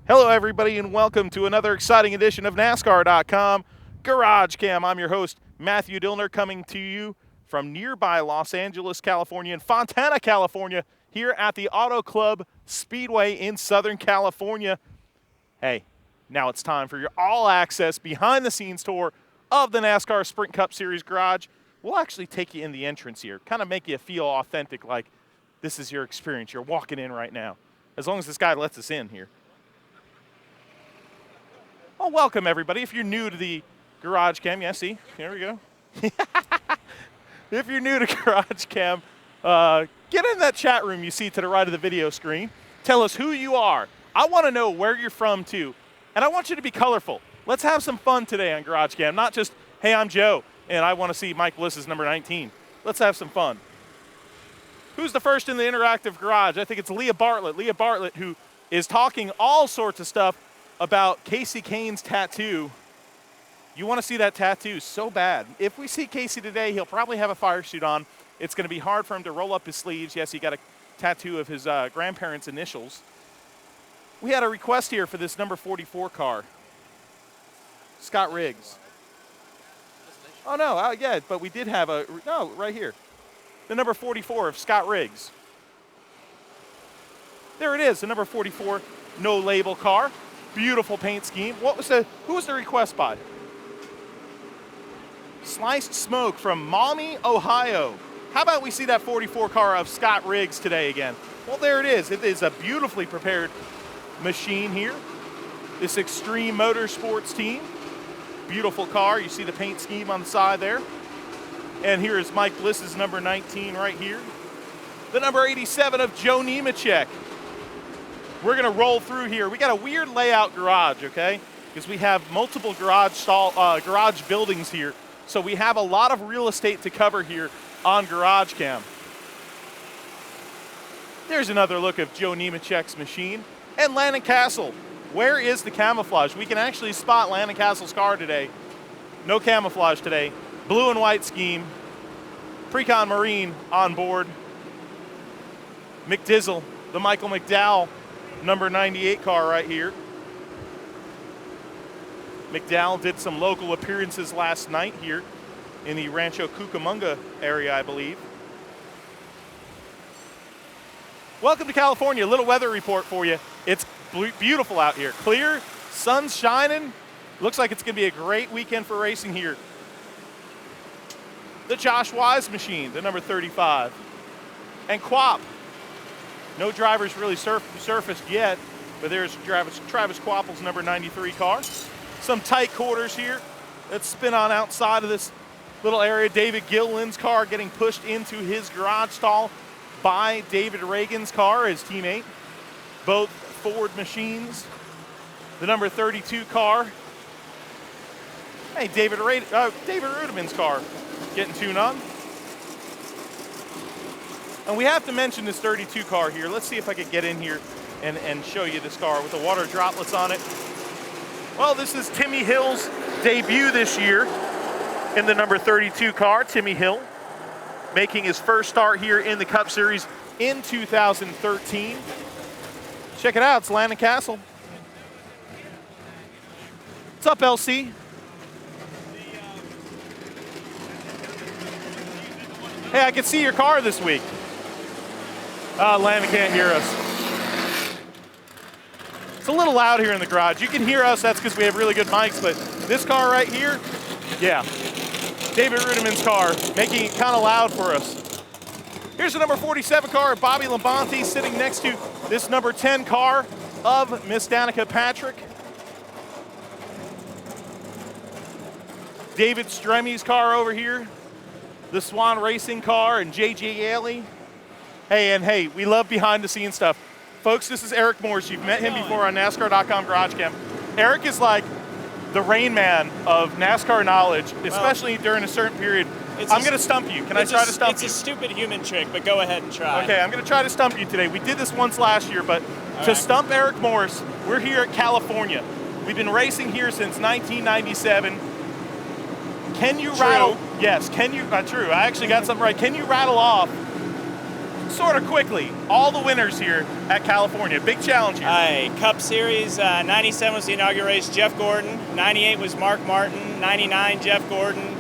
Hello, everybody, and welcome to another exciting edition of NASCAR.com GarageCam. I'm your host, Matthew Dilner, coming to you from nearby Los Angeles, California, and Fontana, California, here at the Auto Club Speedway in Southern California. Hey, now it's time for your all-access, behind-the-scenes tour of the NASCAR Sprint Cup Series Garage. We'll actually take you in the entrance here, kind of make you feel authentic, like this is your experience. You're walking in right now, as long as this guy lets us in here. Well, welcome, everybody. If you're new to the GarageCam, yeah, see, here we go. If you're new to GarageCam, get in that chat room you see to the right of the video screen. Tell us who you are. I want to know where you're from, too. And I want you to be colorful. Let's have some fun today on GarageCam. Not just, hey, I'm Joe, and I want to see Mike Bliss's number 19. Let's have some fun. Who's the first in the interactive garage? I think it's Leah Bartlett. Leah Bartlett, who is talking all sorts of stuff about Casey Kane's tattoo. You want to see that tattoo so bad. If we see Casey today, he'll probably have a fire suit on. It's going to be hard for him to roll up his sleeves. Yes, he got a tattoo of his grandparents' initials. We had a request here for this number 44 car. Scott Riggs. Oh, no, yeah, but we did have right here. The number 44 of Scott Riggs. There it is, the number 44 no label car. Beautiful paint scheme. Who was the request by? Sliced Smoke from Maumee, Ohio. How about we see that 44 car of Scott Riggs today again? Well, there it is. It is a beautifully prepared machine here. This Extreme Motorsports team. Beautiful car. You see the paint scheme on the side there. And here is Mike Bliss's number 19 right here. The number 87 of Joe Nemechek. We're going to roll through here. We got a weird layout garage, okay? Because we have multiple garage buildings here. So we have a lot of real estate to cover here on GarageCam. There's another look of Joe Nemechek's machine. And Landon Castle. Where is the camouflage? We can actually spot Landon Castle's car today. No camouflage today. Blue and white scheme. Precon Marine on board. McDizzle, the Michael McDowell number 98 car right here. McDowell did some local appearances last night here in the Rancho Cucamonga area, I believe. Welcome to California. A little weather report for you. It's beautiful out here. Clear, sun's shining. Looks like it's going to be a great weekend for racing here. The Josh Wise machine, the number 35. And Quap. No drivers really surfaced yet, but there's Travis Quapple's number 93 car. Some tight quarters here. Let's spin on outside of this little area. David Gilliland's car getting pushed into his garage stall by David Reagan's car, his teammate. Both Ford machines. The number 32 car. Hey, David Rudiman's car getting tuned on. And we have to mention this 32 car here. Let's see if I could get in here and show you this car with the water droplets on it. Well, this is Timmy Hill's debut this year in the number 32 car. Timmy Hill making his first start here in the Cup Series in 2013. Check it out, it's Landon Castle. What's up, LC? Hey, I can see your car this week. Landon can't hear us. It's a little loud here in the garage. You can hear us, that's because we have really good mics, but this car right here, yeah. David Rudiman's car, making it kind of loud for us. Here's the number 47 car of Bobby Labonte sitting next to this number 10 car of Miss Danica Patrick. David Stremmy's car over here. The Swan Racing car and J.J. Yaley. Hey, we love behind-the-scenes stuff. Folks, this is Eric Morse. You've met him before on NASCAR.com GarageCam. Eric is like the Rain Man of NASCAR knowledge, especially during a certain period. I'm going to stump you. Can I try to stump you? It's a stupid human trick, but go ahead and try. Okay, I'm going to try to stump you today. We did this once last year, but to stump Eric Morse, we're here at California. We've been racing here since 1997. Can you rattle? Yes, can you? True, I actually got something right. Can you rattle off sort of quickly, all the winners here at California. Big challenge here. Aye, Cup Series, 97 was the inaugural race, Jeff Gordon. 98 was Mark Martin. 99, Jeff Gordon.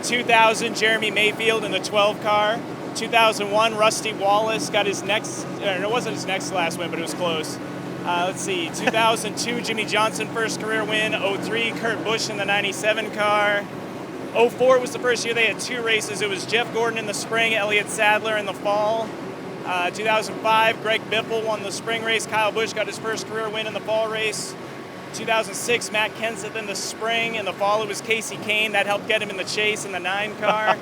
2000, Jeremy Mayfield in the 12 car. 2001, Rusty Wallace got his next, it wasn't his next last win, but it was close. Let's see, 2002, Jimmy Johnson, first career win. 03, Kurt Busch in the 97 car. 04 was the first year they had 2 races. It was Jeff Gordon in the spring, Elliott Sadler in the fall. 2005, Greg Biffle won the spring race. Kyle Busch got his first career win in the fall race. 2006, Matt Kenseth in the spring. In the fall, it was Casey Kane. That helped get him in the chase in the 9 car.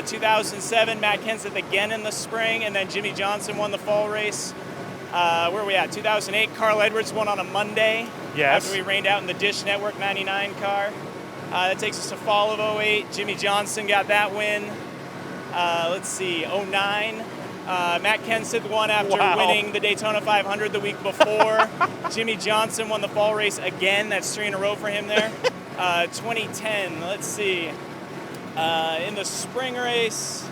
2007, Matt Kenseth again in the spring. And then Jimmy Johnson won the fall race. Where are we at? 2008, Carl Edwards won on a Monday. Yes. After we rained out in the Dish Network 99 car. That takes us to fall of 08. Jimmy Johnson got that win. Let's see, 09. Matt Kenseth won after winning the Daytona 500 the week before. Jimmy Johnson won the fall race again. That's 3 in a row for him there. 2010, let's see. In the spring race,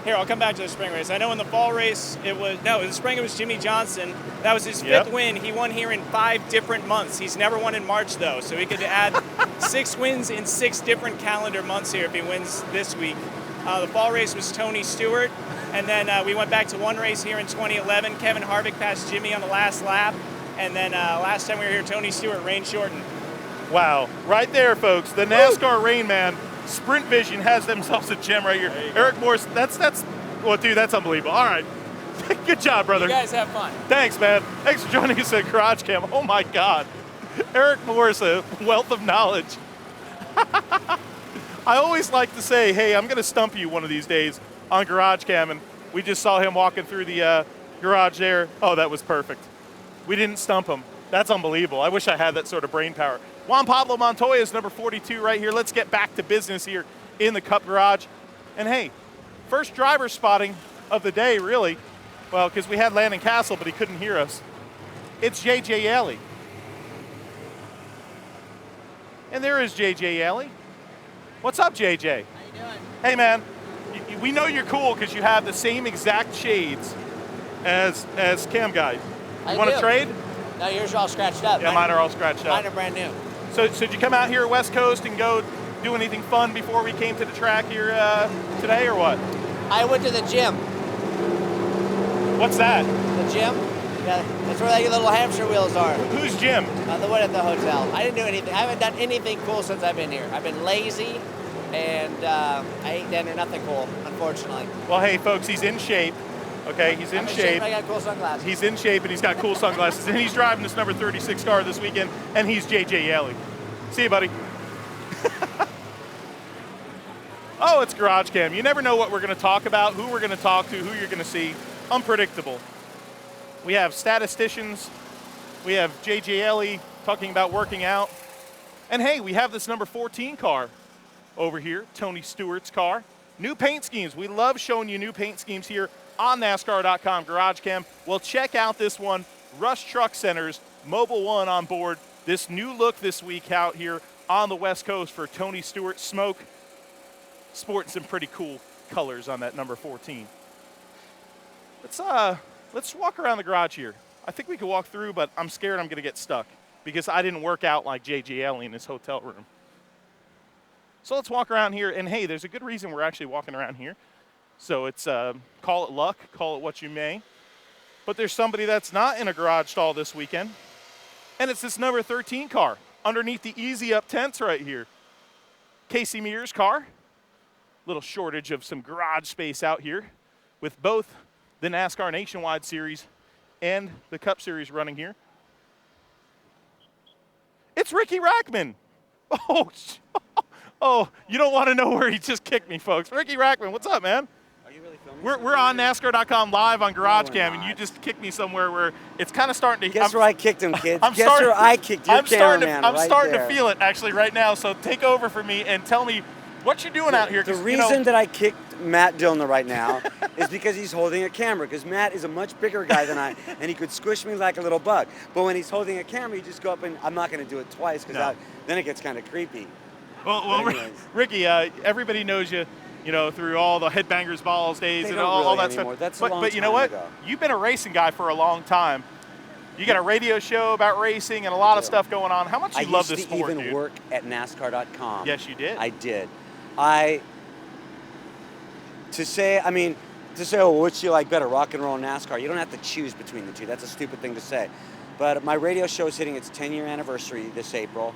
here, I'll come back to the spring race. I know in the fall race, in the spring it was Jimmy Johnson. That was his 5th win. He won here in 5 different months. He's never won in March, though, so he could add 6 wins in 6 different calendar months here if he wins this week. The fall race was Tony Stewart, and then we went back to 1 race here in 2011. Kevin Harvick passed Jimmy on the last lap, and then last time we were here, Tony Stewart, rain shortened. Wow, right there, folks. The NASCAR Rain Man, Sprint Vision has themselves a gem right here. Eric Morris, well, dude, that's unbelievable. All right, good job, brother. You guys have fun. Thanks, man. Thanks for joining us at GarageCam. Oh my God, Eric Morris, a wealth of knowledge. I always like to say, hey, I'm going to stump you one of these days on GarageCam, and we just saw him walking through the garage there. Oh, that was perfect. We didn't stump him. That's unbelievable. I wish I had that sort of brain power. Juan Pablo Montoya is number 42 right here. Let's get back to business here in the Cup Garage. And hey, first driver spotting of the day, really. Well, because we had Landon Castle, but he couldn't hear us. It's J.J. Alley. And there is J.J. Alley. What's up, JJ? How you doing? Hey, man. We know you're cool because you have the same exact shades as Cam Guy. You want to trade? No, yours are all scratched up. Yeah, mine are all scratched up. Mine are brand new. So did you come out here at West Coast and go do anything fun before we came to the track here today, or what? I went to the gym. What's that? The gym? Yeah, that's where the little hamster wheels are. Whose gym? The one at the hotel. I didn't do anything. I haven't done anything cool since I've been here. I've been lazy, and I ate dinner, nothing cool, unfortunately. Well, hey, folks, he's in shape. Okay, he's in shape. I got cool sunglasses. He's in shape, and he's got cool sunglasses, and he's driving this number 36 car this weekend, and he's J.J. Alley. See you, buddy. Oh, it's GarageCam. You never know what we're going to talk about, who we're going to talk to, who you're going to see. Unpredictable. We have statisticians. We have J.J. Alley talking about working out. And hey, we have this number 14 car over here, Tony Stewart's car. New paint schemes. We love showing you new paint schemes here on NASCAR.com GarageCam. Well, check out this one, Rush Truck Center's Mobile One on board. This new look this week out here on the West Coast for Tony Stewart. Smoke, sporting some pretty cool colors on that number 14. Let's walk around the garage here. I think we could walk through, but I'm scared I'm going to get stuck because I didn't work out like J.J. Alley in his hotel room. So let's walk around here, and hey, there's a good reason we're actually walking around here. So it's, call it luck, call it what you may. But there's somebody that's not in a garage stall this weekend, and it's this number 13 car underneath the Easy Up tents right here. Casey Mears' car. Little shortage of some garage space out here with both the NASCAR Nationwide Series and the Cup Series running here. It's Ricky Rackman. Oh, you don't want to know where he just kicked me, folks. Ricky Rackman, what's up, man? Are you really filming? We're on NASCAR.com live on GarageCam, and you just kicked me somewhere where it's kind of starting to. Guess where I kicked him, kids. Guess where I kicked your cameraman. I'm starting to feel it actually right now. So take over for me and tell me what you're doing out here. The reason that I kicked Matt Dilner right now is because he's holding a camera. Because Matt is a much bigger guy than I, and he could squish me like a little bug. But when he's holding a camera, you just go up and I'm not going to do it twice because then it gets kind of creepy. Well, Ricky, everybody knows you you know, through all the Headbangers Balls days They and don't all really that anymore. stuff. That's a but, long but you know time what? ago. You've been a racing guy for a long time. You got a radio show about racing and a lot of do. stuff going on. How much you love this used sport, to even dude? work at NASCAR.com. Yes, you did. I did. To say, oh, which you like better, rock and roll or NASCAR? You don't have to choose between the two. That's a stupid thing to say. But my radio show is hitting its 10-year anniversary this April.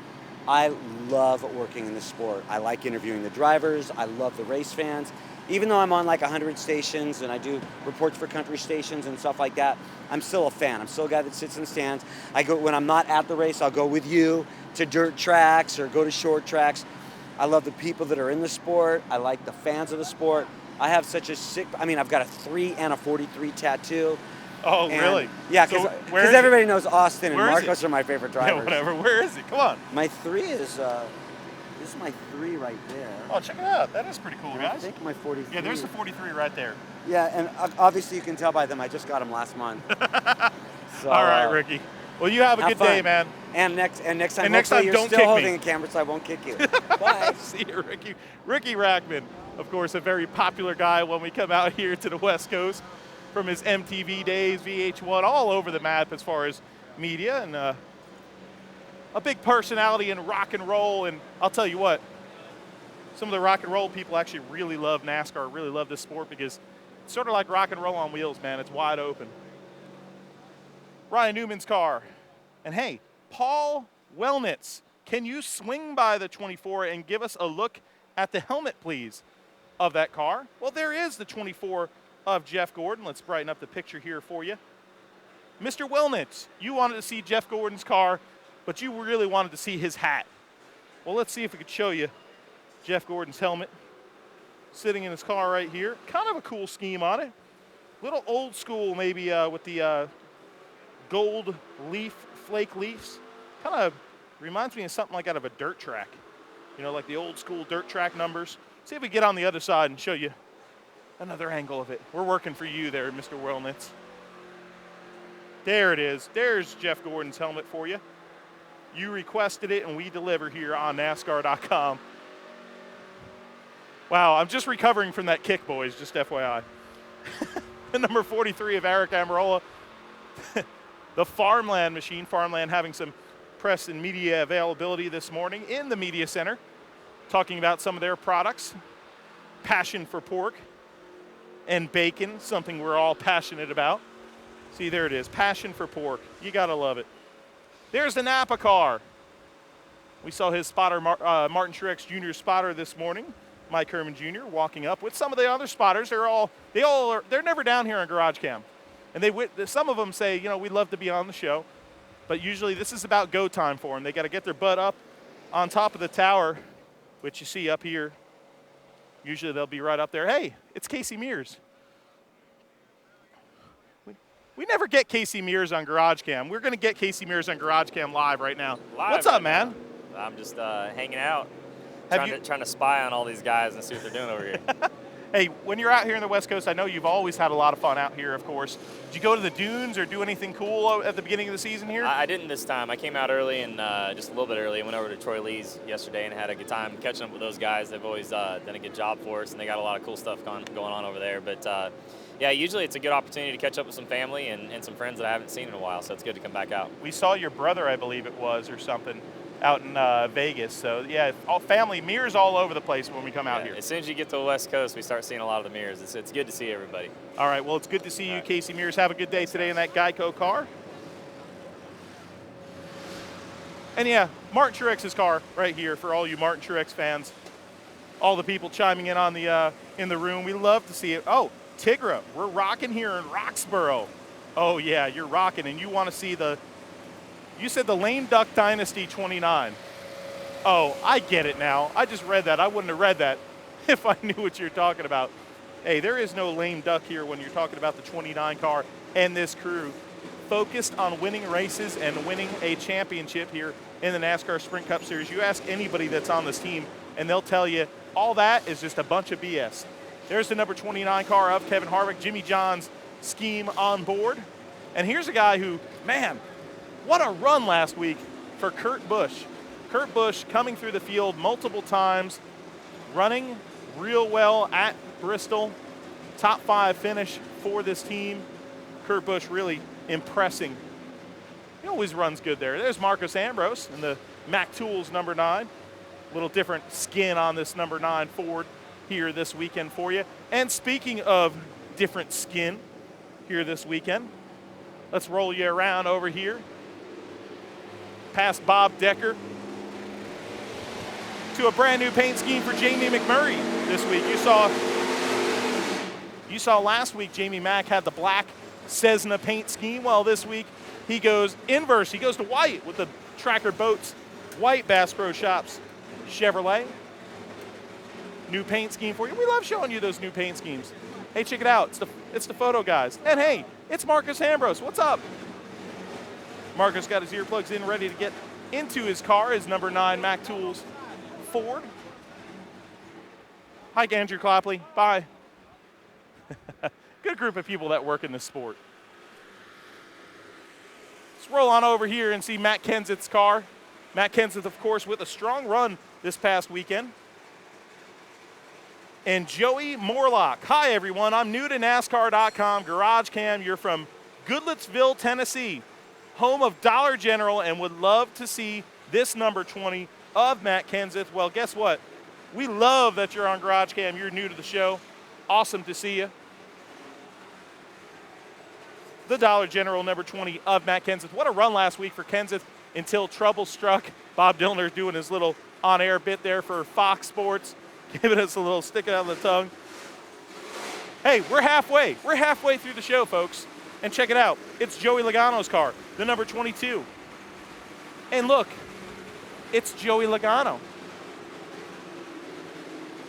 I love working in this sport. I like interviewing the drivers. I love the race fans. Even though I'm on like 100 stations and I do reports for country stations and stuff like that, I'm still a fan. I'm still a guy that sits in the stands. I go when I'm not at the race, I'll go with you to dirt tracks or go to short tracks. I love the people that are in the sport. I like the fans of the sport. I have such a I've got a 3 and a 43 tattoo. Oh, And, really? Yeah, So because where is everybody knows Austin and Where is Marcos it? are my favorite drivers. Yeah, whatever. Where is it? Come on. My 3 is, this is my 3 right there. Oh, check it out. That is pretty cool, And I guys. think my 43. Yeah, there's the 43 right there. Yeah, and obviously you can tell by them. I just got them last month. So, All right, Ricky. Well, you have a good fun. day, man. And next time, And next hopefully time, you're don't still kick me. holding a camera, so I won't kick you. Bye. See you, Ricky. Ricky Rackman, of course, a very popular guy when we come out here to the West Coast from his MTV days, VH1, all over the map as far as media, and a big personality in rock and roll. And I'll tell you what, some of the rock and roll people actually really love NASCAR, really love this sport because it's sort of like rock and roll on wheels, man. It's wide open. Ryan Newman's car. And hey, Paul Wellnitz, can you swing by the 24 and give us a look at the helmet, please, of that car? Well, there is the 24 of Jeff Gordon. Let's brighten up the picture here for you. Mr. Wellnitz, you wanted to see Jeff Gordon's car, but you really wanted to see his hat. Well, let's see if we could show you Jeff Gordon's helmet sitting in his car right here. Kind of a cool scheme on it. Little old school maybe with the gold flake leaves. Kind of reminds me of something like out of a dirt track. You know, like the old school dirt track numbers. See if we get on the other side and show you another angle of it. We're working for you there, Mr. Wellnitz. There it is. There's Jeff Gordon's helmet for you. You requested it, and we deliver here on NASCAR.com. Wow, I'm just recovering from that kick, boys, just FYI. The number 43 of Eric Amarola. The Farmland machine. Farmland having some press and media availability this morning in the media center, talking about some of their products. Passion for pork and bacon, something we're all passionate about. See, there it is, passion for pork. You gotta love it. There's the Napa car. We saw his spotter, Martin Truex Jr. spotter this morning, Mike Herman Jr. walking up with some of the other spotters. They're never down here on GarageCam. And some of them say, you know, we'd love to be on the show, but usually this is about go time for them. They got to get their butt up on top of the tower, which you see up here. Usually they'll be right up there. Hey, it's Casey Mears. We never get Casey Mears on GarageCam. We're going to get Casey Mears on GarageCam live right now. What's up, man? I'm just hanging out, Have trying to spy on all these guys and see what they're doing over here. Hey, when you're out here in the West Coast, I know you've always had a lot of fun out here, of course. Did you go to the dunes or do anything cool at the beginning of the season here? I didn't this time. I came out early and just a little bit early. I went over to Troy Lee's yesterday and had a good time catching up with those guys. They've always done a good job for us, and they got a lot of cool stuff going on over there. But yeah, usually it's a good opportunity to catch up with some family and some friends that I haven't seen in a while, so it's good to come back out. We saw your brother, I believe it was, or something, out in Vegas. So, yeah, all family, Mears all over the place when we come out here. As soon as you get to the West Coast, we start seeing a lot of the mirrors. It's good to see everybody. All right, well, it's good to see you, right. Casey Mears. Have a good day today in that Geico car. And, yeah, Martin Truex's car right here for all you Martin Truex fans. All the people chiming in on the in the room. We love to see it. Oh, Tigra, we're rocking here in Roxborough. Oh, yeah, you're rocking, and you want to see you said the Lame Duck Dynasty 29. Oh, I get it now. I just read that. I wouldn't have read that if I knew what you're talking about. Hey, there is no lame duck here when you're talking about the 29 car and this crew focused on winning races and winning a championship here in the NASCAR Sprint Cup Series. You ask anybody that's on this team, and they'll tell you all that is just a bunch of BS. There's the number 29 car of Kevin Harvick, Jimmy John's scheme on board. And here's a guy who, man, what a run last week for Kurt Busch. Kurt Busch coming through the field multiple times, running real well at Bristol. Top 5 finish for this team. Kurt Busch really impressing. He always runs good there. There's Marcus Ambrose in the Mac Tools number 9. A little different skin on this number 9 Ford here this weekend for you. And speaking of different skin here this weekend, let's roll you around over here past Bob Decker to a brand new paint scheme for Jamie McMurray this week. You saw last week Jamie Mack had the black Cessna paint scheme. Well, this week he goes inverse. He goes to white with the Tracker Boats white Bass Pro Shops Chevrolet. New paint scheme for you. We love showing you those new paint schemes. Hey, check it out. It's the photo guys. And hey, it's Marcus Ambrose. What's up? Marcus got his earplugs in, ready to get into his car, his number 9 Mac Tools Ford. Hi, Andrew Clapley. Bye. Good group of people that work in this sport. Let's roll on over here and see Matt Kenseth's car. Matt Kenseth, of course, with a strong run this past weekend. And Joey Morlock. Hi, everyone. I'm new to NASCAR.com. GarageCam. You're from Goodlettsville, Tennessee, home of Dollar General, and would love to see this number 20 of Matt Kenseth. Well, guess what? We love that you're on GarageCam. You're new to the show. Awesome to see you. The Dollar General number 20 of Matt Kenseth. What a run last week for Kenseth until trouble struck. Bob Dilner doing his little on-air bit there for Fox Sports, giving us a little stick out of the tongue. Hey, we're halfway. We're halfway through the show, folks. And check it out. It's Joey Logano's car, the number 22. And look, it's Joey Logano.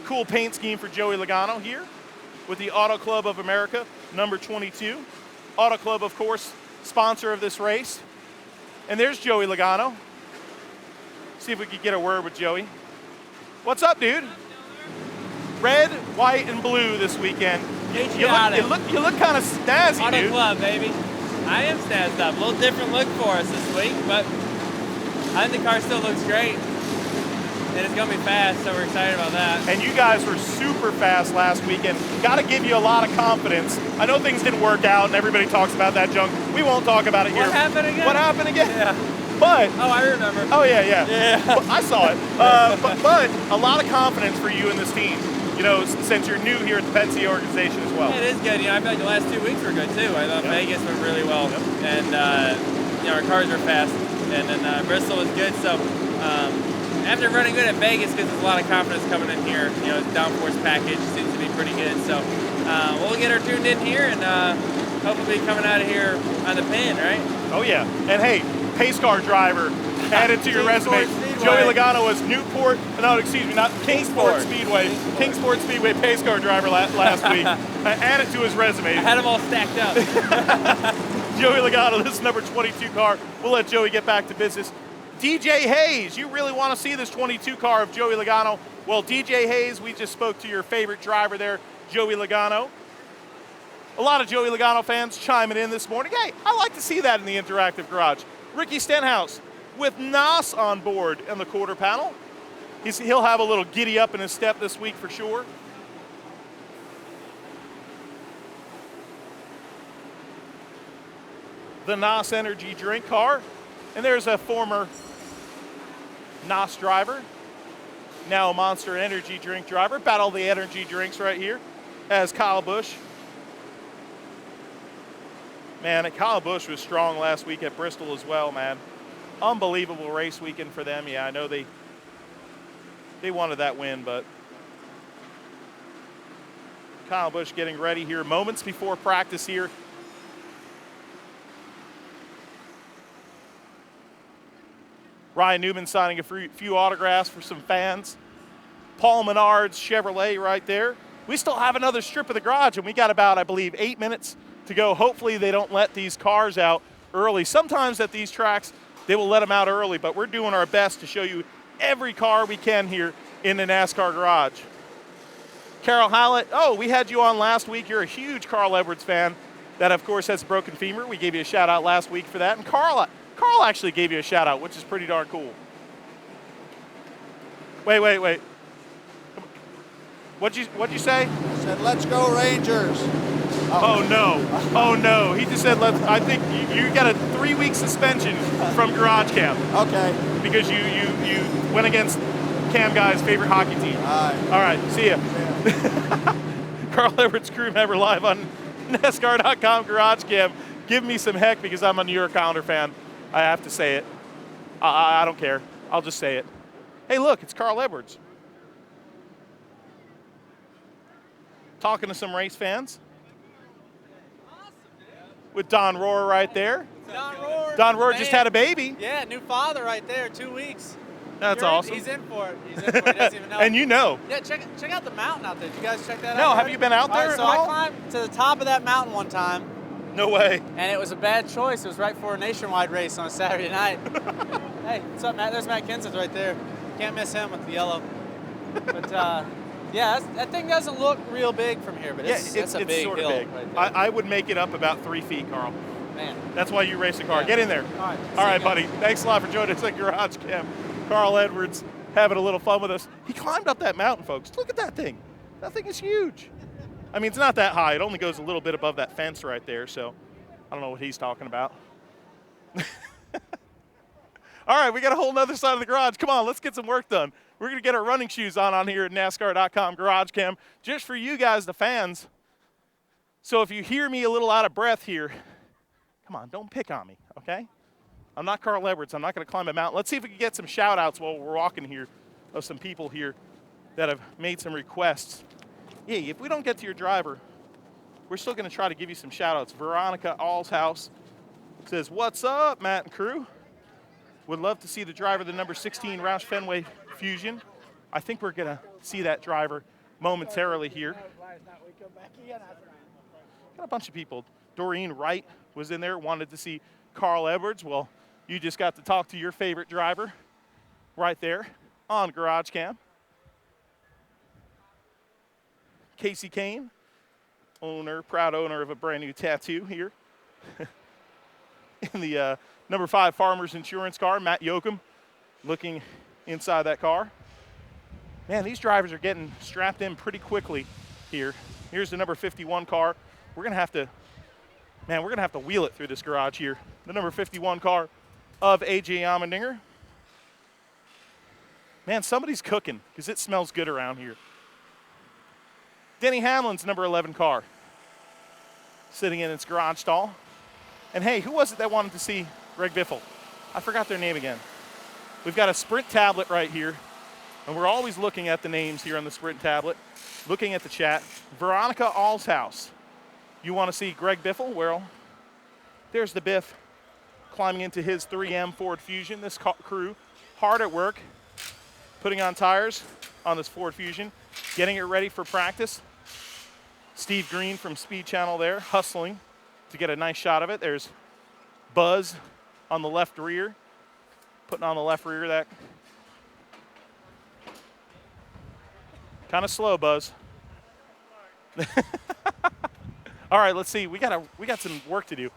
Cool paint scheme for Joey Logano here with the Auto Club of America, number 22. Auto Club, of course, sponsor of this race. And there's Joey Logano. See if we could get a word with Joey. What's up, dude? Red, white, and blue this weekend. You look kind of snazzy, Auto dude. Club, baby. I am snazzed up. A little different look for us this week, but I think the car still looks great. And it's going to be fast, so we're excited about that. And you guys were super fast last weekend. Got to give you a lot of confidence. I know things didn't work out, and everybody talks about that junk. We won't talk about it here. What happened again? What happened again? Yeah. But Oh, I remember. oh yeah. Yeah. But I saw it. But a lot of confidence for you and this team. You know, since you're new here at the Penske organization as well. Yeah, it is good. You know, I feel like the last 2 weeks were good too. I thought Vegas went really well, and you know, our cars were fast, and then Bristol was good. So after running good at Vegas, because there's a lot of confidence coming in here. You know, the downforce package seems to be pretty good. So we'll get her tuned in here, and hopefully be coming out of here on the pin, right? Oh yeah. And hey, pace car driver added to your resume. Joey Logano was Kingsport Speedway. Kingsport Speedway pace car driver last week. Added to his resume. I had them all stacked up. Joey Logano, this is number 22 car. We'll let Joey get back to business. DJ Hayes, you really want to see this 22 car of Joey Logano? Well, DJ Hayes, we just spoke to your favorite driver there, Joey Logano. A lot of Joey Logano fans chiming in this morning. Hey, I like to see that in the interactive garage. Ricky Stenhouse with Nas on board in the quarter panel. He'll have a little giddy up in his step this week for sure. The NOS Energy Drink car. And there's a former NOS driver, now a Monster Energy Drink driver. Battle the energy drinks right here as Kyle Busch. Man, Kyle Busch was strong last week at Bristol as well, man. Unbelievable race weekend for them. Yeah, I know they wanted that win, but Kyle Busch getting ready here moments before practice here. Ryan Newman signing a few autographs for some fans. Paul Menard's Chevrolet right there. We still have another strip of the garage, and we got about, I believe, 8 minutes to go. Hopefully they don't let these cars out early. Sometimes at these tracks, they will let them out early, but we're doing our best to show you every car we can here in the NASCAR garage. Carol Hallett, oh, we had you on last week. You're a huge Carl Edwards fan. That, of course, has a broken femur. We gave you a shout-out last week for that. And Carl actually gave you a shout-out, which is pretty darn cool. Wait. What'd you say? Said, let's go Rangers. Oh no! Oh no! He just said, I think you got a 3-week suspension from GarageCam Okay. because you went against Cam Guy's favorite hockey team. All right. See ya. Carl Edwards, crew member, live on NASCAR.com GarageCam. Give me some heck because I'm a New York Islander fan. I have to say it. I don't care. I'll just say it. Hey, look, it's Carl Edwards. Talking to some race fans. With Don Rohr right there. Don Rohr. Don Rohr Man. just had a baby. Yeah, new father right there, 2 weeks. That's awesome. He's in for it. He's in for it. He doesn't even know. And you know. Yeah, check out the mountain out there. Did you guys check that out? No, have already? you been out there So at all? I climbed to the top of that mountain one time, No way. and it was a bad choice. It was right before a nationwide race on a Saturday night. Hey, what's up, Matt? There's Matt Kenseth right there. Can't miss him with the yellow. But yeah, that thing doesn't look real big from here, but it's a big sort of hill big. right there. I would make it up about 3 feet, Carl. Man. That's why you race a car. Yeah. Get in there. All right. All right, buddy. Thanks a lot for joining us at GarageCam. Carl Edwards having a little fun with us. He climbed up that mountain, folks. Look at that thing. That thing is huge. I mean, it's not that high. It only goes a little bit above that fence right there, so I don't know what he's talking about. All right, we got a whole nother side of the garage. Come on, let's get some work done. We're going to get our running shoes on here at NASCAR.com GarageCam just for you guys, the fans. So if you hear me a little out of breath here, come on, don't pick on me, okay? I'm not Carl Edwards. I'm not going to climb a mountain. Let's see if we can get some shout-outs while we're walking here of some people here that have made some requests. Yeah, if we don't get to your driver, we're still going to try to give you some shout-outs. Veronica Allshouse says, what's up, Matt and crew? Would love to see the driver of the number 16 Roush Fenway Fusion. I think we're going to see that driver momentarily here. Got a bunch of people. Doreen Wright was in there, wanted to see Carl Edwards. Well, you just got to talk to your favorite driver right there on GarageCam. Casey Kane, proud owner of a brand new tattoo here. In the number 5 Farmers Insurance car, Matt Yoakum looking inside that car. Man, these drivers are getting strapped in pretty quickly here. Here's the number 51 car. We're gonna have to wheel it through this garage here. The number 51 car of AJ Allmendinger. Man, somebody's cooking because it smells good around here. Denny Hamlin's number 11 car sitting in its garage stall. And hey, who was it that wanted to see Greg Biffle? I forgot their name again. We've got a Sprint tablet right here, and we're always looking at the names here on the Sprint tablet, looking at the chat. Veronica Allshouse. You want to see Greg Biffle? Well, there's the Biff climbing into his 3M Ford Fusion. This crew hard at work, putting on tires on this Ford Fusion, getting it ready for practice. Steve Green from Speed Channel there, hustling to get a nice shot of it. There's Buzz on the left rear, putting on the left rear. That kind of slow, Buzz. All right, let's see. We got some work to do.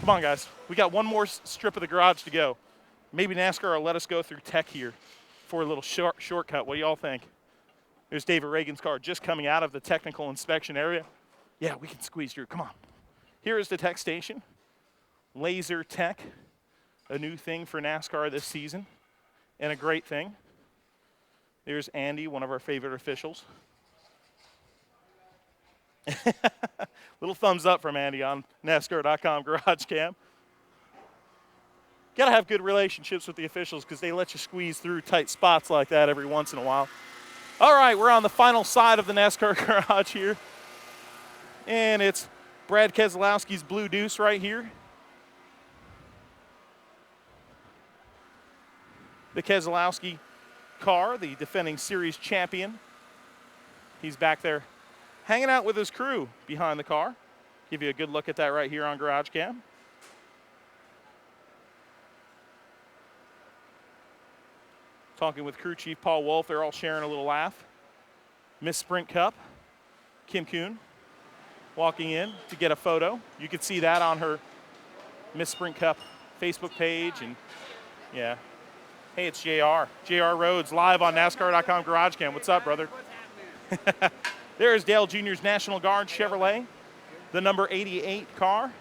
Come on, guys. We got one more strip of the garage to go. Maybe NASCAR will let us go through tech here for a little shortcut. What do y'all think? There's David Reagan's car just coming out of the technical inspection area. Yeah, we can squeeze through. Come on. Here is the tech station. Laser Tech, a new thing for NASCAR this season, and a great thing. There's Andy, one of our favorite officials. Little thumbs up from Andy on NASCAR.com GarageCam. Got to have good relationships with the officials because they let you squeeze through tight spots like that every once in a while. All right, we're on the final side of the NASCAR garage here. And it's Brad Keselowski's Blue Deuce right here. The Keselowski car, the defending series champion. He's back there hanging out with his crew behind the car. Give you a good look at that right here on GarageCam. Talking with crew chief Paul Wolf, they're all sharing a little laugh. Miss Sprint Cup, Kim Kuhn, walking in to get a photo. You could see that on her Miss Sprint Cup Facebook page, and yeah. Hey, it's JR. JR Rhodes live on NASCAR.com GarageCam. What's up, brother? There's Dale Jr.'s National Guard Chevrolet, the number 88 car.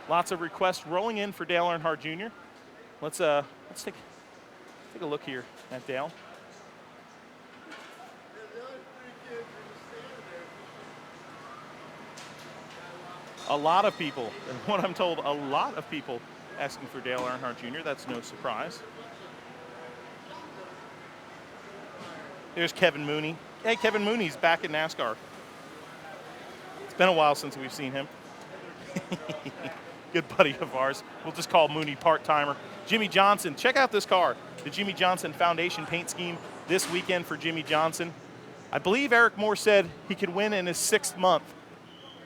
Lots of requests rolling in for Dale Earnhardt Jr. Let's take a look here at Dale. A lot of people, and what I'm told, a lot of people asking for Dale Earnhardt Jr. That's no surprise. There's Kevin Mooney. Hey, Kevin Mooney's back in NASCAR. It's been a while since we've seen him. Good buddy of ours. We'll just call Mooney part-timer. Jimmy Johnson, check out this car. The Jimmy Johnson Foundation paint scheme this weekend for Jimmy Johnson. I believe Eric Moore said he could win in his 6th month.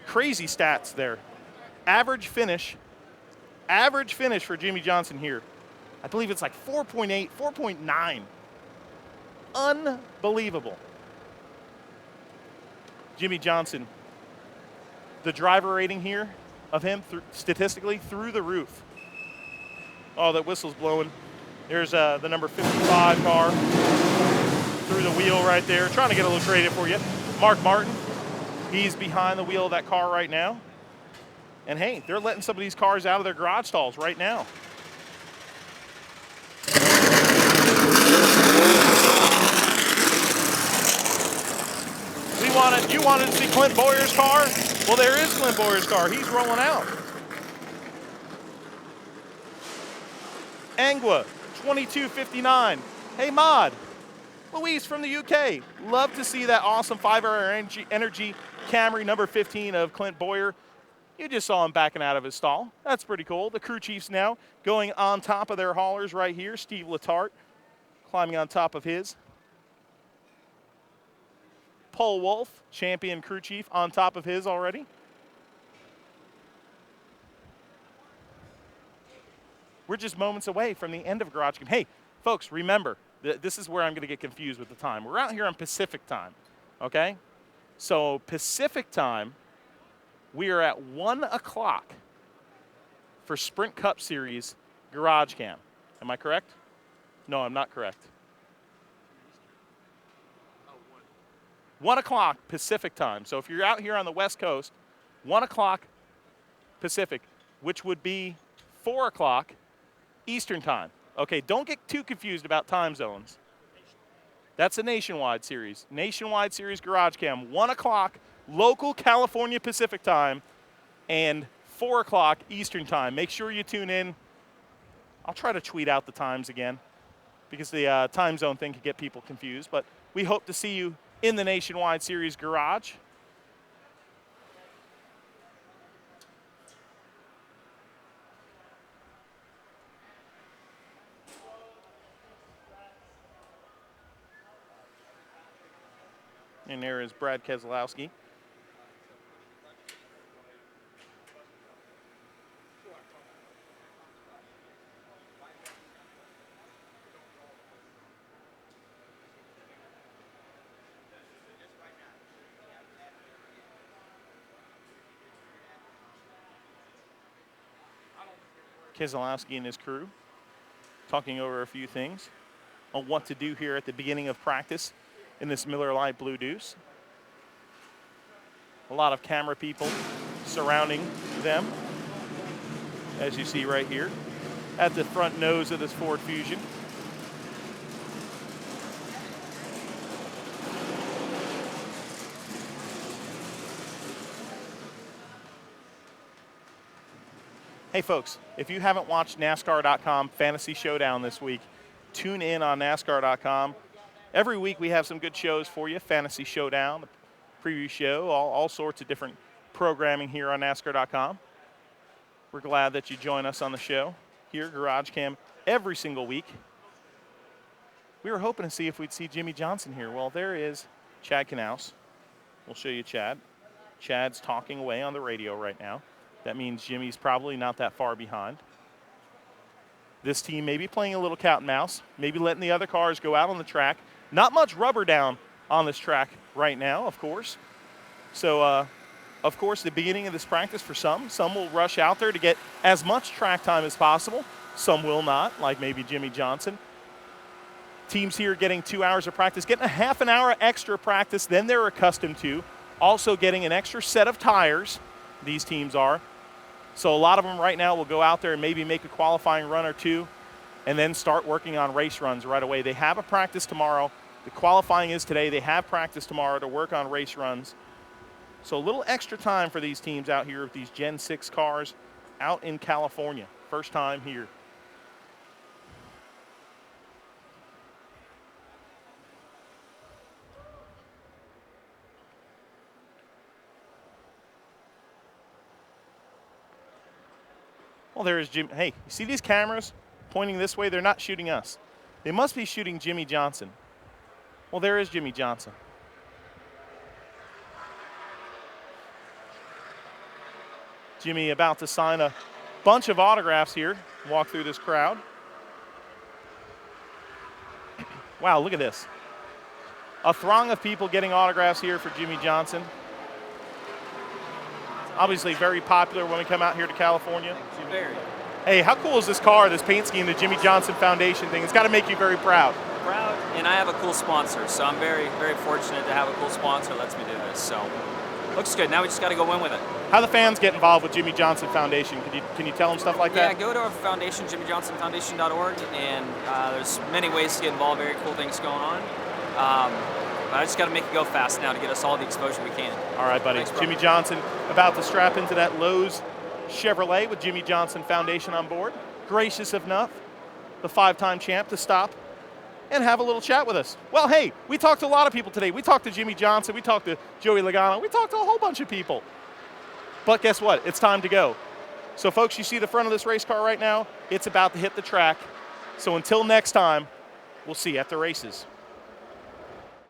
Crazy stats there. Average finish for Jimmy Johnson here. I believe it's like 4.8, 4.9. Unbelievable. Jimmy Johnson, the driver rating here of him statistically through the roof. Oh, that whistle's blowing. There's the number 55 car through the wheel right there. Trying to get a little creative for you. Mark Martin, he's behind the wheel of that car right now. And hey, they're letting some of these cars out of their garage stalls right now. You wanted to see Clint Boyer's car? Well, there is Clint Boyer's car. He's rolling out. Angua, 2259. Hey, Mod. Louise from the UK. Love to see that awesome 5-hour energy Camry number 15 of Clint Boyer. You just saw him backing out of his stall. That's pretty cool. The crew chiefs now going on top of their haulers right here. Steve Letarte climbing on top of his. Paul Wolf, champion crew chief, on top of his already. We're just moments away from the end of GarageCam. Hey, folks, remember, this is where I'm going to get confused with the time. We're out here on Pacific time, okay? So Pacific time, we are at 1 o'clock for Sprint Cup Series GarageCam. Am I correct? No, I'm not correct. 1 o'clock Pacific time. So if you're out here on the West Coast, 1 o'clock Pacific, which would be 4 o'clock Eastern time. Okay, don't get too confused about time zones. That's a nationwide series. Nationwide series GarageCam, 1 o'clock local California Pacific time and 4 o'clock Eastern time. Make sure you tune in. I'll try to tweet out the times again because the time zone thing can get people confused, but we hope to see you in the Nationwide Series Garage. And there is Brad Keselowski. Keselowski and his crew talking over a few things on what to do here at the beginning of practice in this Miller Lite Blue Deuce. A lot of camera people surrounding them, as you see right here, at the front nose of this Ford Fusion. Hey folks, if you haven't watched NASCAR.com Fantasy Showdown this week, tune in on NASCAR.com. Every week we have some good shows for you. Fantasy Showdown, the preview show, all sorts of different programming here on NASCAR.com. We're glad that you join us on the show here, GarageCam, every single week. We were hoping to see if we'd see Jimmy Johnson here. Well, there is Chad Knaus. We'll show you Chad. Chad's talking away on the radio right now. That means Jimmy's probably not that far behind. This team may be playing a little cat and mouse, maybe letting the other cars go out on the track. Not much rubber down on this track right now, of course. So, of course, the beginning of this practice for some will rush out there to get as much track time as possible. Some will not, like maybe Jimmy Johnson. Teams here getting 2 hours of practice, getting a half an hour extra practice than they're accustomed to. Also getting an extra set of tires, these teams are. So a lot of them right now will go out there and maybe make a qualifying run or two and then start working on race runs right away. They have a practice tomorrow. The qualifying is today. They have practice tomorrow to work on race runs. So a little extra time for these teams out here with these Gen 6 cars out in California. First time here. Well, there is Jim. Hey, you see these cameras pointing this way? They're not shooting us. They must be shooting Jimmy Johnson. Well, there is Jimmy Johnson. Jimmy about to sign a bunch of autographs here. Walk through this crowd. Wow, look at this. A throng of people getting autographs here for Jimmy Johnson. Obviously very popular when we come out here to California. Very. Hey, how cool is this car, this paint scheme, the Jimmy Johnson Foundation thing? It's got to make you very proud. Proud, and I have a cool sponsor, so I'm very, very fortunate to have a cool sponsor that lets me do this. So, looks good. Now we just got to go win with it. How the fans get involved with Jimmy Johnson Foundation? Can you tell them stuff like that? Yeah, go to our foundation, jimmyjohnsonfoundation.org, and there's many ways to get involved. Very cool things going on. But I just got to make it go fast now to get us all the exposure we can. All right, buddy. Thanks, Jimmy Johnson about to strap into that Lowe's Chevrolet with Jimmy Johnson Foundation on board. Gracious enough, the 5-time champ, to stop and have a little chat with us. Well, hey, we talked to a lot of people today. We talked to Jimmy Johnson. We talked to Joey Logano. We talked to a whole bunch of people. But guess what? It's time to go. So, folks, you see the front of this race car right now? It's about to hit the track. So until next time, we'll see you at the races.